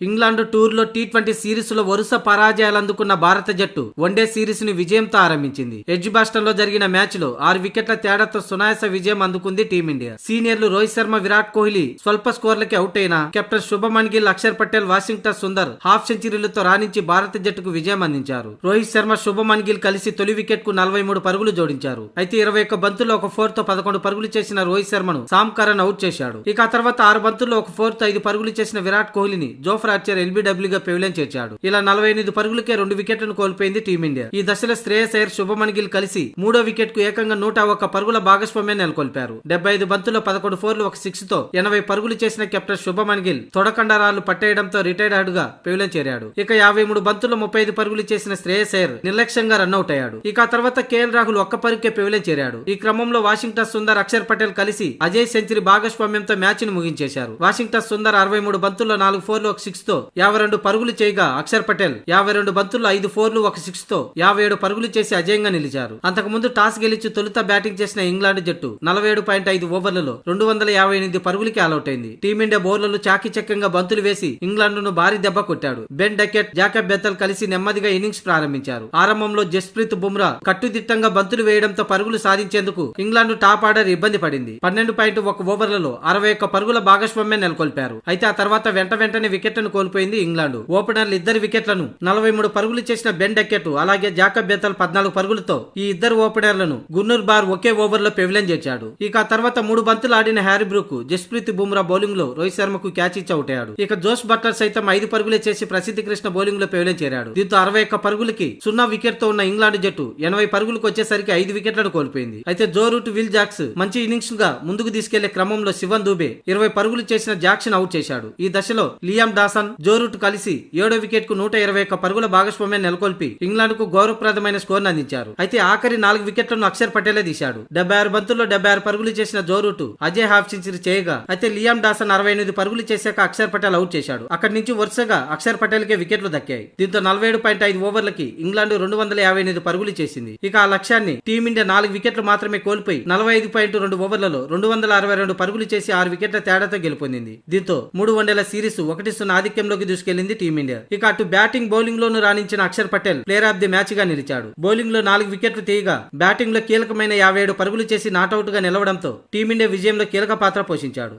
England టూర్లో T20 series లో వరుస పరాజయాలు అందుకున్న భారత జట్టు వన్డే సిరీస్ ని విజయంతో ఆరంభించింది. ఎడ్జ్బాస్టన్ లో జరిగిన మ్యాచ్ లో 6 వికెట్ల తేడాతో సునాయాస విజయం అందుకుంది టీమిండియా. సీనియర్లు రోహిత్ శర్మ, విరాట్ కోహ్లీ స్వల్ప స్కోర్లకి అవుట్ అయినా captain Shubman Gill, Axar Patel, Washington Sundar half సెంచరీలతో రాణించి భారత జట్టుకు విజయం అందించారు. రోహిత్ శర్మ, శుభమన్ గిల్ కలిసి తొలి వికెట్ కు 43 పరుగులు జోడించారు. అయితే 21 బంతుల్లో ఒక 4 తో 11 పరుగులు చేసిన రోహిత్ శర్మను సామ్ కరన్ అవుట్ చేశాడు. ఇక ఆ తర్వాత 6 బంతుల్లో ఒక 4 తో 5 పరుగులు చేసిన విరాట్ కోహ్లీని జోఫ్రా ఆర్చర్ ఎల్బీడబ్ల్యూ గా పెవిలియన్ చేర్చాడు. ఇలా 48 పరుగులకే 2 వికెట్లను కోల్పోయింది టీమిండియా. ఈ దశలో శ్రేయస్ అయ్యర్, శుభమన్ గిల్ కలిసి 3వ వికెట్ కు ఏకంగా 101 పరుగుల భాగస్వామ్యాన్ని నెలకొల్పారు. 75 బంతుల్లో 11 ఫోర్లు, ఒక 6 తో 80 పరుగులు చేసిన కెప్టెన్ శుభమన్ గిల్ తొడకండరాలు పట్టేయడంతో రిటైర్డ్ హెడ్ గా పెవిలియన్ చేరాడు. ఇక 53 బంతుల్లో 35 పరుగులు చేసిన శ్రేయస్ అయ్యర్ నిర్లక్ష్యంగా రన్అట్ అయ్యాడు. ఇక ఆ తర్వాత కేఎల్ రాహుల్ ఒక్క పరుగుకే పెవిలియన్ చేరాడు. ఈ క్రమంలో వాషింగ్టన్ సుందర్, అక్షర్ పటేల్ కలిసి అజయ్ సెంచరీ భాగస్వామ్యంతో మ్యాచ్ ను ముగించేశారు. వాషింగ్టన్ సుందర్ 63 బంతుల్లో 4 ఫోర్లు, ఒక 6 తో 52 పరుగులు చేయగా అక్షర్ పటేల్ 52 బంతుల్లో 5 ఫోర్లు, ఒక 6 తో 57 పరుగులు చేసి అజయంగా నిలిచారు. అంతకుముందు టాస్ గెలిచి తొలుత బ్యాటింగ్ చేసిన ఇంగ్లాండ్ జట్టు 47.5 ఓవర్లలో 258 పరుగులకి ఆలౌట్ అయింది. టీమిండియా బౌలర్లు చాకచక్యంగా బంతులు వేసి ఇంగ్లాండ్ ను భారీ దెబ్బ కొట్టాడు. బెన్ డకెట్, జాకబ్ బెథెల్ కలిసి నెమ్మదిగా ఇన్నింగ్స్ ప్రారంభించారు. ఆరంభంలో జస్ప్రీత్ బుమ్రా కట్టుదిట్టంగా బంతులు వేయడంతో పరుగులు సాధించేందుకు ఇంగ్లాండ్ టాప్ ఆర్డర్ ఇబ్బంది పడింది. 12.1 ఓవర్లలో 61 పరుగుల భాగస్వామ్యం నెలకొల్పారు. అయితే ఆ తర్వాత వెంటనే వికెట్లను కోల్పోయింది ఇంగ్లాండ్. ఓపెనర్లు ఇద్దరు వికెట్లను 43 పరుగులు చేసిన బెన్ డకెట్, అలాగే జాకబ్ బెథెల్ 14 పరుగులతో ఈ ఇద్దరు ఓపెనర్లను గున్నూర్ బార్ ఒకే ఓవర్ లో పెవిలియన్ చేర్చాడు. ఇక ఆ తర్వాత 3 బంతులు ఆడిన Harry Brook Jasprit Bumrah bowling లో రోహిత్ శర్మకు క్యాచ్ ఇచ్చి అవుట్ అయ్యాడు. ఇక జోస్ బట్లర్ సైతం 5 పరుగులే చేసి ప్రసిద్ధి కృష్ణ బౌలింగ్ లో పెవిలియన్ చేరాడు. దీంతో 61 పరుగులకి 0 వికెట్ తో ఉన్న ఇంగ్లాండ్ జట్టు 80 పరుగులకు వచ్చేసరికి 5 వికెట్లను కోల్పోయింది. అయితే జో రూట్, విల్ జాక్స్ మంచి ఇన్నింగ్స్ గా ముందుకు తీసుకెళ్లే క్రమంలో శివన్ దూబే 20 పరుగులు చేసిన జాక్స్ అవుట్ చేశాడు. ఈ దశలో లియామ్ డాసన్, జో రూట్ కలిసి 7వ వికెట్ కు 121 పరుగుల భాగస్వామ్యాన్ని నెలకొల్పి ఇంగ్లాండ్ కు గౌరవప్రదమైన స్కోర్ అందించారు. అయితే ఆఖరి 4 వికెట్లను అక్షర్ పటేలే తీశాడు. 76 బంతుల్లో 76 పరుగులు చేసిన జో రూట్ అజయ్ హాఫ్ సెంచరీ చేయగా, అయితే లియామ్ డాసన్ 68 పరుగులు చేశాక అక్షర్ పటేల్ అవుట్ చేశాడు. అక్కడి నుంచి వరుసగా అక్షర్ పటేల్ కే వికెట్లు దక్కాయి. దీంతో 47.5 ఓవర్లకి ఇంగ్లాండ్ 258 పరుగులు చేసింది. ఇక ఆ లక్ష్యాన్ని టీమిండియా 4 వికెట్లు మాత్రమే కోల్పోయి 45.2 ఓవర్లలో 262 పరుగులు చేసి 6 వికెట్ల తేడాతో గెలుపొందింది. దీంతో 3 వన్డేల సిరీస్ 1-0 ఆధిక్యంలోకి దూసుకెళ్లింది టీమిండియా. ఇక అటు బ్యాటింగ్, బౌలింగ్ లోను రాణించిన Axar Patel player of the match గా నిలిచాడు. బౌలింగ్ లో 4 వికెట్లు తీయగా బ్యాటింగ్ లో కీలకమైన 57 పరుగులు చేసి నాట్అవుట్ గా నిలవడంతో టీమిండియా విజయంలో కీలక పాత్ర పోషించాడు.